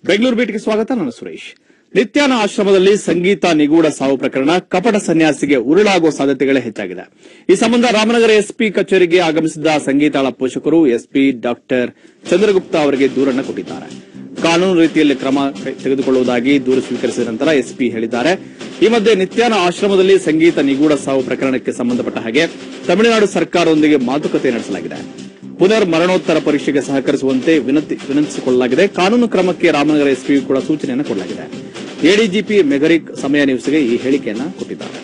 ಬೆಂಗಳೂರು ಬೀಟ್ಗೆ ಸ್ವಾಗತ. ನಾನು ಸುರೇಶ್. ನಿತ್ಯಾನ ಆಶ್ರಮದಲ್ಲಿ ಸಂಗೀತ ನಿಗೂಢ ಸಾವು ಪ್ರಕರಣ ಕಪಟ ಸನ್ಯಾಸಿಗೆ ಉರುಳಾಗುವ ಸಾಧ್ಯತೆಗಳೇ ಹೆಚ್ಚಾಗಿದೆ. ಈ ಸಂಬಂಧ ರಾಮನಗರ ಎಸ್ಪಿ ಕಚೇರಿಗೆ ಆಗಮಿಸಿದ್ದ ಸಂಗೀತಾಳ ಪೋಷಕರು ಎಸ್ಪಿ ಡಾಕ್ಟರ್ ಚಂದ್ರಗುಪ್ತಾ ಅವರಿಗೆ ದೂರನ್ನು ಕೊಟ್ಟಿದ್ದಾರೆ. ಕಾನೂನು ರೀತಿಯಲ್ಲಿ ಕ್ರಮ ತೆಗೆದುಕೊಳ್ಳುವುದಾಗಿ ದೂರು ಸ್ವೀಕರಿಸಿದ ನಂತರ ಎಸ್ಪಿ ಹೇಳಿದ್ದಾರೆ. ಈ ಮಧ್ಯೆ ನಿತ್ಯಾನ ಆಶ್ರಮದಲ್ಲಿ ಸಂಗೀತ ನಿಗೂಢ ಸಾವು ಪ್ರಕರಣಕ್ಕೆ ಸಂಬಂಧಪಟ್ಟ ಹಾಗೆ ತಮಿಳುನಾಡು ಸರ್ಕಾರದೊಂದಿಗೆ ಮಾತುಕತೆ ನಡೆಸಲಾಗಿದೆ. ಪುನರ್ ಮರಣೋತ್ತರ ಪರೀಕ್ಷೆಗೆ ಸಹಕರಿಸುವಂತೆ ವಿನಂತಿಸಿಕೊಳ್ಳಲಾಗಿದೆ. ಕಾನೂನು ಕ್ರಮಕ್ಕೆ ರಾಮನಗರ ಎಸ್ಪಿಗೂ ಕೂಡ ಸೂಚನೆಯನ್ನು ಕೊಡಲಾಗಿದೆ. ಎಡಿಜಿಪಿ ಮೆಗರಿಕ್ ಸಮಯ ನ್ಯೂಸ್ಗೆ ಈ ಹೇಳಿಕೆಯನ್ನು ಕೊಟ್ಟಿದ್ದಾರೆ.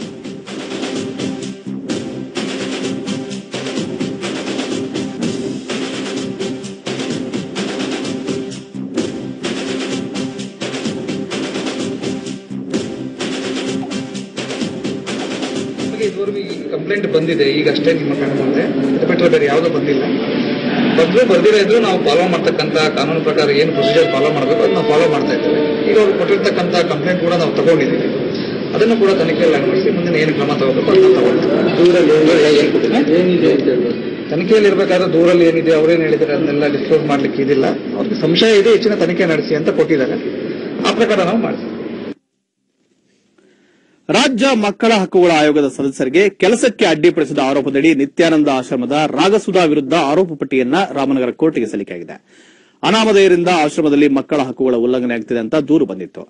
ಕಂಪ್ಲೇಂಟ್ ಬಂದಿದೆ ಈಗಷ್ಟೇ ನಿಮ್ಮ ಕಣ್ಣು ಮುಂದೆ, ಇದು ಬಿಟ್ಟರೆ ಬೇರೆ ಯಾವುದೂ ಬಂದಿಲ್ಲ. ಬರ್ದಿರೋ ಇದ್ರು ನಾವು ಫಾಲೋ ಮಾಡ್ತಕ್ಕಂಥ ಕಾನೂನು ಪ್ರಕಾರ ಏನು ಪ್ರೊಸೀಜರ್ ಫಾಲೋ ಮಾಡಬೇಕು ಅದು ನಾವು ಫಾಲೋ ಮಾಡ್ತಾ ಇದ್ದೇವೆ. ಈಗ ಅವ್ರು ಕೊಟ್ಟಿರ್ತಕ್ಕಂಥ ಕಂಪ್ಲೇಂಟ್ ಕೂಡ ನಾವು ತಗೊಂಡಿದ್ದೀವಿ. ಅದನ್ನು ಕೂಡ ತನಿಖೆಯಲ್ಲಿ ಅಳವಡಿಸಿ ಮುಂದಿನ ಏನು ಕ್ರಮ ತಗೋಬೇಕು ಅದನ್ನು ತಗೊಳ್ತೀವಿ. ತನಿಖೆಯಲ್ಲಿ ಇರಬೇಕಾದ್ರೆ ದೂರಲ್ಲಿ ಏನಿದೆ ಅವರೇನು ಹೇಳಿದ್ದಾರೆ ಅದನ್ನೆಲ್ಲ ಡಿಸ್ಕ್ಲೋಸ್ ಮಾಡ್ಲಿಕ್ಕೆ ಇದಿಲ್ಲ. ಅವ್ರಿಗೆ ಸಂಶಯ ಇದೆ, ಹೆಚ್ಚಿನ ತನಿಖೆ ನಡೆಸಿ ಅಂತ ಕೊಟ್ಟಿದ್ದಾರೆ. ಆ ಪ್ರಕಾರ ನಾವು ಮಾಡ್ತೀವಿ. ರಾಜ್ಯ ಮಕ್ಕಳ ಹಕ್ಕುಗಳ ಆಯೋಗದ ಸದಸ್ಯರಿಗೆ ಕೆಲಸಕ್ಕೆ ಅಡ್ಡಿಪಡಿಸಿದ ಆರೋಪದಡಿ ನಿತ್ಯಾನಂದ ಆಶ್ರಮದ ರಾಗಸುಧಾ ವಿರುದ್ಧ ಆರೋಪ ಪಟ್ಟಿಯನ್ನ ರಾಮನಗರ ಕೋರ್ಟ್ಗೆ ಸಲ್ಲಿಕೆಯಾಗಿದೆ. ಅನಾಮಧೇಯರಿಂದ ಆಶ್ರಮದಲ್ಲಿ ಮಕ್ಕಳ ಹಕ್ಕುಗಳ ಉಲ್ಲಂಘನೆಯಾಗುತ್ತಿದೆ ಅಂತ ದೂರು ಬಂದಿತ್ತು.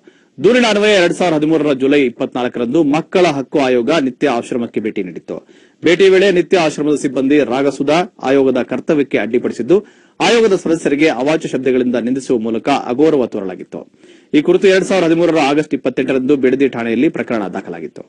ದೂರಿನ ಅನ್ವಯ 2013 ಜುಲೈ 24ರಂದು ಮಕ್ಕಳ ಹಕ್ಕು ಆಯೋಗ ನಿತ್ಯ ಆಶ್ರಮಕ್ಕೆ ಭೇಟಿ ನೀಡಿತ್ತು. ಭೇಟಿ ವೇಳೆ ನಿತ್ಯ ಆಶ್ರಮದ ಸಿಬ್ಬಂದಿ ರಾಗಸುಧಾ ಆಯೋಗದ ಕರ್ತವ್ಯಕ್ಕೆ ಅಡ್ಡಿಪಡಿಸಿದ್ದು ಆಯೋಗದ ಸದಸ್ಯರಿಗೆ ಅವಾಚ್ಯ ಶಬ್ದಗಳಿಂದ ನಿಂದಿಸುವ ಮೂಲಕ ಅಗೌರವ ತೋರಲಾಗಿತ್ತು. ಈ ಕುರಿತು 2013 ಆಗಸ್ಟ್ 28ರಂದು ಬಿಡದಿ ಠಾಣೆಯಲ್ಲಿ ಪ್ರಕರಣ ದಾಖಲಾಗಿತ್ತು.